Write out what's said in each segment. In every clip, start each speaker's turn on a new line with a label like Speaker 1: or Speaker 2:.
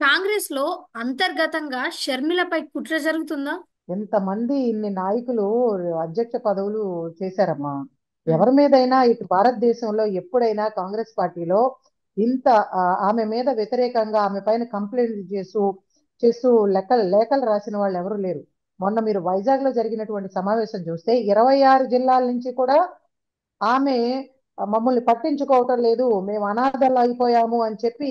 Speaker 1: కాంగ్రెస్ లో అంతర్గతంగా షర్మిలపై కుట్ర జరుగుతుందా?
Speaker 2: ఎంతమంది ఇన్ని నాయకులు అధ్యక్ష పదవులు చేశారమ్మా.
Speaker 1: ఉమ్.
Speaker 2: ఎవరి మీదైనా ఇటు భారతదేశంలో ఎప్పుడైనా కాంగ్రెస్ పార్టీలో ఇంత ఆమె మీద వ్యతిరేకంగా ఆమె పైన కంప్లైంట్ చేస్తూ లేఖలు రాసిన వాళ్ళు ఎవరు లేరు. మొన్న మీరు వైజాగ్ లో జరిగినటువంటి సమావేశం చూస్తే 26 జిల్లాల నుంచి కూడా ఆమె మమ్మల్ని పట్టించుకోవటం లేదు, మేము అనాథలు అయిపోయాము అని చెప్పి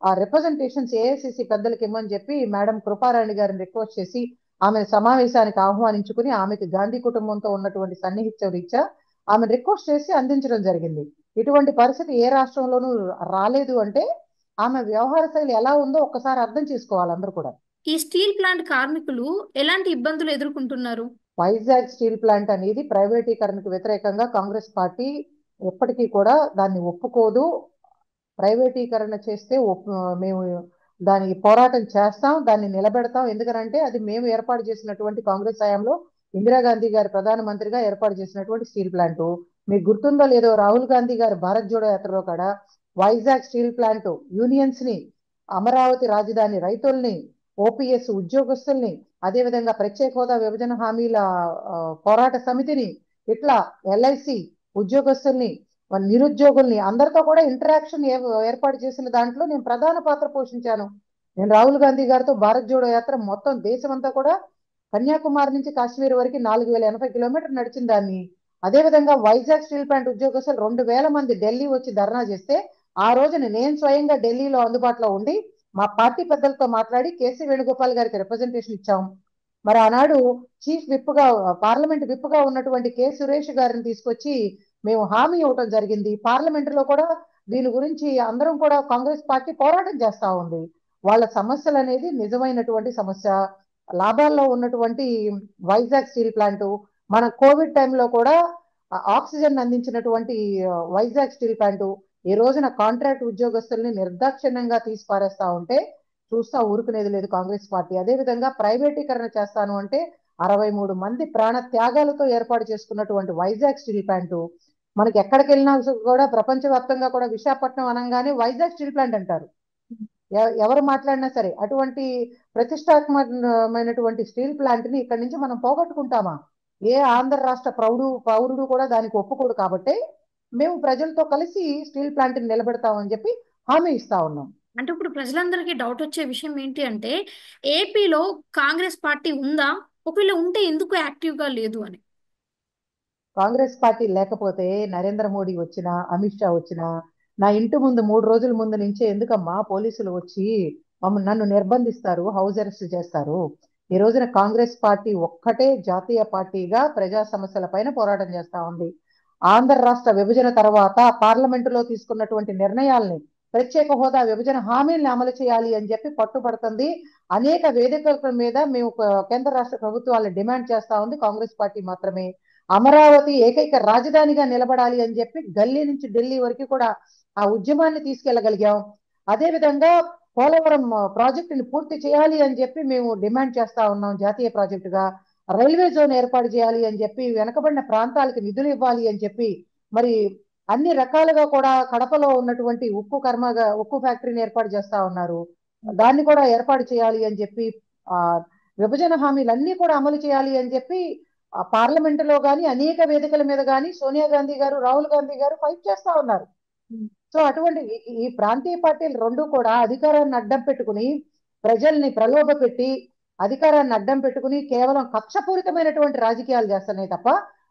Speaker 2: ఆ రిప్రజెంటేషన్స్ ఏఐసిసి పెద్దలకి ఇమ్మని చెప్పి మేడం కృపారాణి గారిని రిక్వెస్ట్ చేసి ఆమె సమావేశానికి ఆహ్వానించుకుని ఆమెకి గాంధీ కుటుంబంతో ఉన్నటువంటి సన్నిహిత్యం రీత్యా ఆమె రిక్వెస్ట్ చేసి అందించడం జరిగింది. ఇటువంటి పరిస్థితి ఏ రాష్ట్రంలోనూ రాలేదు అంటే ఆమె వ్యవహార శైలి ఎలా ఉందో ఒక్కసారి అర్థం చేసుకోవాలి అందరూ కూడా.
Speaker 1: ఈ స్టీల్ ప్లాంట్ కార్మికులు ఎలాంటి ఇబ్బందులు ఎదుర్కొంటున్నారు?
Speaker 2: వైజాగ్ స్టీల్ ప్లాంట్ అనేది ప్రైవేటీకరణకు వ్యతిరేకంగా కాంగ్రెస్ పార్టీ ఎప్పటికీ కూడా దాన్ని ఒప్పుకోదు. ప్రైవేటీకరణ చేస్తే మేము దానికి పోరాటం చేస్తాం, దాన్ని నిలబెడతాం. ఎందుకనంటే అది మేము ఏర్పాటు చేసినటువంటి కాంగ్రెస్ హయాంలో ఇందిరాగాంధీ గారు ప్రధానమంత్రిగా ఏర్పాటు చేసినటువంటి స్టీల్ ప్లాంట్. మీకు గుర్తుందో లేదో, రాహుల్ గాంధీ గారు భారత్ జోడో యాత్రలో కూడా వైజాగ్ స్టీల్ ప్లాంట్ యూనియన్స్ ని, అమరావతి రాజధాని రైతుల్ని, ఓపీఎస్ ఉద్యోగస్తుల్ని, అదేవిధంగా ప్రత్యేక హోదా విభజన హామీల ఆ, పోరాట సమితిని, ఇట్లా ఎల్ఐసి ఉద్యోగస్తుల్ని, నిరుద్యోగుల్ని అందరితో కూడా ఇంటరాక్షన్ ఏర్పాటు చేసిన దాంట్లో నేను ప్రధాన పాత్ర పోషించాను. నేను రాహుల్ గాంధీ గారితో భారత్ జోడో యాత్ర మొత్తం దేశమంతా కూడా కన్యాకుమారి నుంచి కాశ్మీర్ వరకు 4080 కిలోమీటర్లు నడిచిన దాన్ని. అదేవిధంగా వైజాగ్ స్టీల్ ప్లాంట్ ఉద్యోగస్తులు 2000 మంది ఢిల్లీ వచ్చి ధర్నా చేస్తే ఆ రోజున నేను స్వయంగా ఢిల్లీలో అందుబాటులో ఉండి మా పార్టీ పెద్దలతో మాట్లాడి కేసీ వేణుగోపాల్ గారికి రిప్రజెంటేషన్ ఇచ్చాం. మరి ఆనాడు చీఫ్ విప్ గా, పార్లమెంట్ విప్ గా ఉన్నటువంటి కె సురేష్ గారిని తీసుకొచ్చి మేము హామీ ఇవ్వటం జరిగింది. పార్లమెంటులో కూడా దీని గురించి అందరం కూడా కాంగ్రెస్ పార్టీ పోరాటం చేస్తా ఉంది. వాళ్ళ సమస్యలు అనేది నిజమైనటువంటి సమస్య. లాభాల్లో ఉన్నటువంటి వైజాగ్ స్టీల్ ప్లాంట్, మన కోవిడ్ టైంలో కూడా ఆక్సిజన్ అందించినటువంటి వైజాగ్ స్టీల్ ప్లాంట్ ఈ రోజున కాంట్రాక్ట్ ఉద్యోగస్తుల్ని నిర్దాక్షిణ్యంగా తీసి పారేస్తా ఉంటే చూస్తా ఊరుకునేది లేదు కాంగ్రెస్ పార్టీ. అదేవిధంగా ప్రైవేటీకరణ చేస్తాను అంటే 63 మంది ప్రాణ త్యాగాలతో ఏర్పాటు చేసుకున్నటువంటి వైజాగ్ స్టీల్ ప్లాంట్ మనకి ఎక్కడికి వెళ్ళినా కూడా ప్రపంచవ్యాప్తంగా కూడా విశాఖపట్నం అనగానే వైజాగ్ స్టీల్ ప్లాంట్ అంటారు. ఎవరు మాట్లాడినా సరే అటువంటి ప్రతిష్టాత్మకమైనటువంటి స్టీల్ ప్లాంట్ ని ఇక్కడి నుంచి మనం పోగొట్టుకుంటామా? ఏ ఆంధ్ర రాష్ట్ర పౌరుడు కూడా దానికి ఒప్పుకోడు. కాబట్టి మేము ప్రజలతో కలిసి స్టీల్ ప్లాంట్ ని నిలబెడతామని చెప్పి హామీ ఇస్తా ఉన్నాం.
Speaker 1: అంటే ఇప్పుడు ప్రజలందరికీ డౌట్ వచ్చే విషయం ఏంటి అంటే ఏపీలో కాంగ్రెస్ పార్టీ ఉందా? ఒకవేళ ఉంటే ఎందుకు యాక్టివ్ గా లేదు అని.
Speaker 2: కాంగ్రెస్ పార్టీ లేకపోతే నరేంద్ర మోడీ వచ్చినా, అమిత్ షా వచ్చినా, నా ఇంటి ముందు 3 రోజుల ముందు నుంచే ఎందుకమ్మా పోలీసులు వచ్చి నన్ను నిర్బంధిస్తారు, హౌస్ అరెస్ట్ చేస్తారు? ఈ రోజున కాంగ్రెస్ పార్టీ ఒక్కటే జాతీయ పార్టీగా ప్రజా సమస్యల పైన పోరాటం చేస్తా ఉంది. ఆంధ్ర రాష్ట్ర విభజన తర్వాత పార్లమెంటులో తీసుకున్నటువంటి నిర్ణయాల్ని, ప్రత్యేక హోదా విభజన హామీల్ని అమలు చేయాలి అని చెప్పి పట్టుబడుతుంది. అనేక వేదికల మీద మేము కేంద్ర రాష్ట్ర ప్రభుత్వాలను డిమాండ్ చేస్తా ఉంది కాంగ్రెస్ పార్టీ మాత్రమే. అమరావతి ఏకైక రాజధానిగా నిలబడాలి అని చెప్పి గల్లీ నుంచి ఢిల్లీ వరకు కూడా ఆ ఉద్యమాన్ని తీసుకెళ్లగలిగాం. అదేవిధంగా పోలవరం ప్రాజెక్టుని పూర్తి చేయాలి అని చెప్పి మేము డిమాండ్ చేస్తా ఉన్నాం జాతీయ ప్రాజెక్టుగా. రైల్వే జోన్ ఏర్పాటు చేయాలి అని చెప్పి, వెనకబడిన ప్రాంతాలకు నిధులు ఇవ్వాలి అని చెప్పి, మరి అన్ని రకాలుగా కూడా కడపలో ఉన్నటువంటి ఉక్కు ఫ్యాక్టరీని ఏర్పాటు చేస్తా ఉన్నారు. దాన్ని కూడా ఏర్పాటు చేయాలి అని చెప్పి, ఆ విభజన హామీలన్నీ కూడా అమలు చేయాలి అని చెప్పి ఆ పార్లమెంటులో గాని అనేక వేదికల మీద గాని సోనియా గాంధీ గారు, రాహుల్ గాంధీ గారు ఫైట్ చేస్తా ఉన్నారు. సో అటువంటి ఈ ప్రాంతీయ పార్టీలు రెండు కూడా అధికారాన్ని అడ్డం పెట్టుకుని, ప్రజల్ని ప్రలోభ పెట్టి, అధికారాన్ని అడ్డం పెట్టుకుని కేవలం కక్షపూరితమైనటువంటి రాజకీయాలు చేస్తున్నాయి తప్ప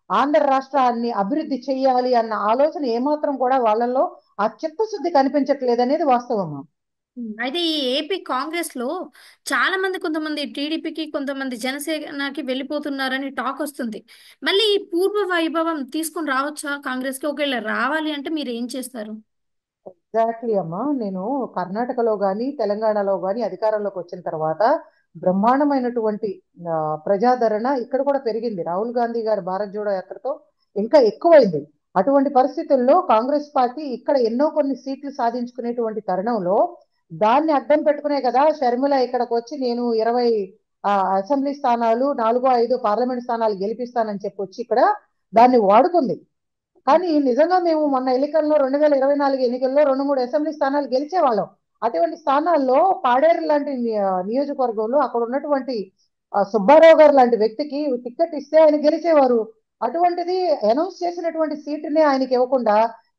Speaker 2: ఆంధ్ర రాష్ట్రాన్ని అభివృద్ధి చేయాలి అన్న ఆలోచన ఏమాత్రం కూడా వాళ్ళల్లో ఆ చిత్తశుద్ధి కనిపించట్లేదు అనేది వాస్తవం.
Speaker 1: అయితే ఈ ఏపీ కాంగ్రెస్ లో చాలా మంది, కొంతమంది టీడీపీకి, కొంతమంది జనసేనకి వెళ్ళిపోతున్నారని టాక్ వస్తుంది. మళ్ళీ ఈ పూర్వ వైభవం తీసుకొని రావచ్చా కాంగ్రెస్ కి? ఒకవేళ రావాలి అంటే మీరు ఏం చేస్తారు?
Speaker 2: ఎగ్జాక్ట్లీ అమ్మా. నేను కర్ణాటకలో గాని తెలంగాణలో గాని అధికారంలోకి వచ్చిన తర్వాత బ్రహ్మాండమైనటువంటి ఆ, ప్రజాదరణ ఇక్కడ కూడా పెరిగింది. రాహుల్ గాంధీ గారి భారత్ జోడో యాత్రతో ఇంకా ఎక్కువైంది. అటువంటి పరిస్థితుల్లో కాంగ్రెస్ పార్టీ ఇక్కడ ఎన్నో కొన్ని సీట్లు సాధించుకునేటువంటి తరుణంలో దాన్ని అడ్డం పెట్టుకునే కదా షర్మిల ఇక్కడికి వచ్చి నేను 20 అసెంబ్లీ స్థానాలు, 4 5 పార్లమెంట్ స్థానాలు గెలిపిస్తానని చెప్పి వచ్చి ఇక్కడ దాన్ని వాడుకుంది. కానీ నిజంగా మేము మొన్న ఎన్నికల్లో 2024 ఎన్నికల్లో 2 3 అసెంబ్లీ స్థానాలు గెలిచేవాళ్ళం. అటువంటి స్థానాల్లో పాడేరు లాంటి నియోజకవర్గంలో అక్కడ ఉన్నటువంటి సుబ్బారావు గారు లాంటి వ్యక్తికి టికెట్ ఇస్తే ఆయన గెలిచేవారు. అటువంటిది అనౌన్స్ చేసినటువంటి సీటుని ఆయనకి ఇవ్వకుండా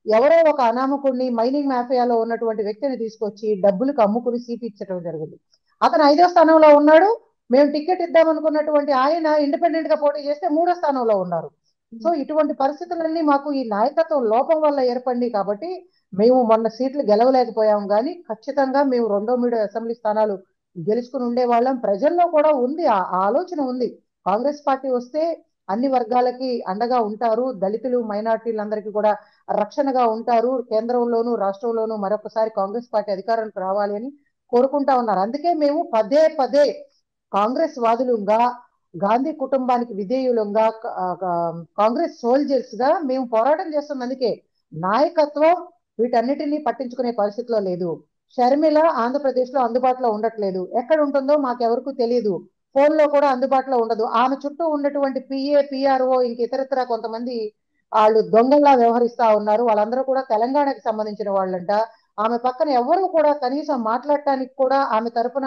Speaker 2: ఎవరో ఒక అనామకుడిని మైనింగ్ మాఫియాలో ఉన్నటువంటి వ్యక్తిని తీసుకొచ్చి డబ్బులకు అమ్ముకుని సీట్ ఇచ్చడం జరిగింది. అతను 5వ స్థానంలో ఉన్నాడు. మేము టికెట్ ఇద్దాం అనుకున్నటువంటి ఆయన ఇండిపెండెంట్ గా పోటీ చేస్తే 3వ స్థానంలో ఉన్నారు. సో ఇటువంటి పరిస్థితులన్నీ మాకు ఈ నాయకత్వం లోపం వల్ల ఏర్పడింది కాబట్టి మేము మొన్న సీట్లు గెలవలేకపోయాం. కానీ ఖచ్చితంగా మేము 2 అసెంబ్లీ స్థానాలు గెలుచుకుని ఉండేవాళ్ళం. ప్రజల్లో కూడా ఉంది, ఆ ఆలోచన ఉంది. కాంగ్రెస్ పార్టీ వస్తే అన్ని వర్గాలకి అండగా ఉంటారు, దళితులు మైనార్టీలందరికీ కూడా రక్షణగా ఉంటారు, కేంద్రంలోనూ రాష్ట్రంలోనూ మరొకసారి కాంగ్రెస్ పార్టీ అధికారానికి రావాలి అని కోరుకుంటా ఉన్నారు. అందుకే మేము పదే పదే కాంగ్రెస్ వాదులుగా, గాంధీ కుటుంబానికి విధేయులంగా, కాంగ్రెస్ సోల్జర్స్ గా మేము పోరాటం చేస్తుంది. అందుకే నాయకత్వం వీటన్నిటినీ పట్టించుకునే పరిస్థితిలో లేదు. షర్మిల ఆంధ్రప్రదేశ్ లో అందుబాటులో ఉండట్లేదు. ఎక్కడ ఉంటుందో మాకెవరకు తెలియదు. ఫోన్ లో కూడా అందుబాటులో ఉండదు. ఆమె చుట్టూ ఉన్నటువంటి పిఏ, పిఆర్ఓ, ఇంక ఇతరత్ర కొంతమంది వాళ్ళు దొంగల్లా వ్యవహరిస్తా ఉన్నారు. వాళ్ళందరూ కూడా తెలంగాణకి సంబంధించిన వాళ్ళంట. ఆమె పక్కన ఎవరు కూడా కనీసం మాట్లాడటానికి కూడా ఆమె తరపున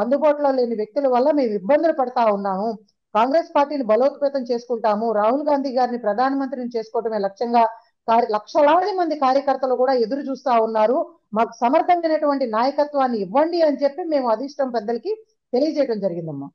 Speaker 2: అందుబాటులో లేని వ్యక్తుల వల్ల మేము ఇబ్బందులు పడతా ఉన్నాము. కాంగ్రెస్ పార్టీని బలోపేతం చేసుకుంటాము, రాహుల్ గాంధీ గారిని ప్రధానమంత్రిని చేసుకోవటమే లక్ష్యంగా లక్షలాది మంది కార్యకర్తలు కూడా ఎదురు చూస్తా ఉన్నారు. మాకు సమర్థమైనటువంటి నాయకత్వాన్ని ఇవ్వండి అని చెప్పి మేము అధిష్టానం పెద్దలకి తెలియజేయడం జరిగిందమ్మా.